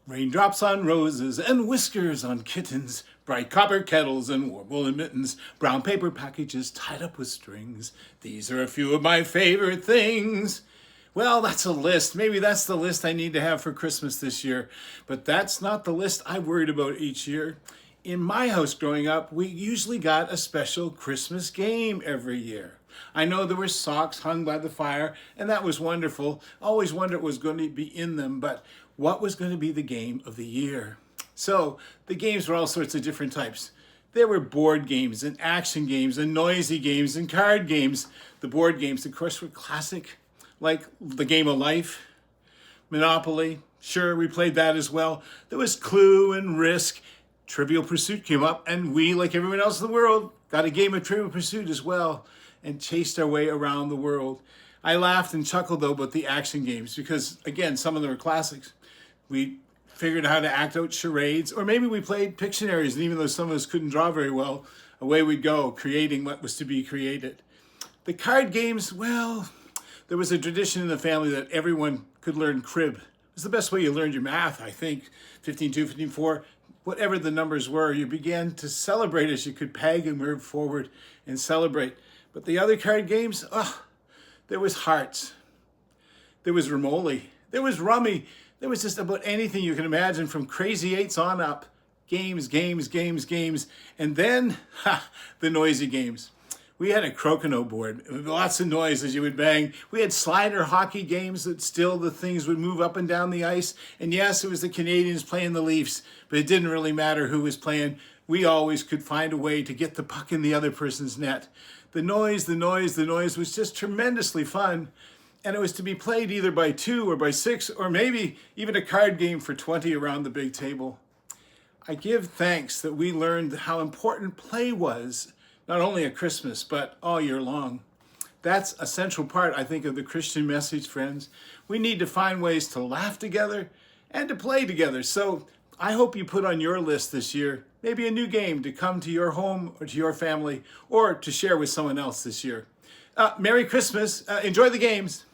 Raindrops on roses and whiskers on kittens, bright copper kettles and warm woolen mittens, brown paper packages tied up with strings. These are a few of my favorite things. Well, that's a list. Maybe that's the list I need to have for Christmas this year. But that's not the list I worried about each year. In my house growing up, we usually got a special Christmas game every year. I know there were socks hung by the fire, and that was wonderful. Always wondered what was going to be in them, but what was going to be the game of the year? So the games were all sorts of different types. There were board games and action games and noisy games and card games. The board games, of course, were classic, like the Game of Life, Monopoly. Sure, we played that as well. There was Clue and Risk. Trivial Pursuit came up, and we, like everyone else in the world, got a game of Trivial Pursuit as well and chased our way around the world. I laughed and chuckled, though, about the action games because, again, some of them are classics. We figured out how to act out charades, or maybe we played Pictionaries, and even though some of us couldn't draw very well, away we'd go, creating what was to be created. The card games, well, there was a tradition in the family that everyone could learn crib. It was the best way you learned your math, I think. 15-2, 15-4. Whatever the numbers were, you began to celebrate as you could peg and move forward and celebrate. But the other card games, there was hearts. There was Remoli. There was Rummy. There was just about anything you can imagine from Crazy Eights on up. Games, games, games, games. And then, the noisy games. We had a crokinole board, lots of noise as you would bang. We had slider hockey games that still the things would move up and down the ice. And yes, it was the Canadians playing the Leafs, but it didn't really matter who was playing. We always could find a way to get the puck in the other person's net. The noise was just tremendously fun. And it was to be played either by 2 or by 6, or maybe even a card game for 20 around the big table. I give thanks that we learned how important play was, not only at Christmas, but all year long. That's a central part, I think, of the Christian message, friends. We need to find ways to laugh together and to play together. So I hope you put on your list this year, maybe a new game to come to your home or to your family or to share with someone else this year. Merry Christmas. Enjoy the games.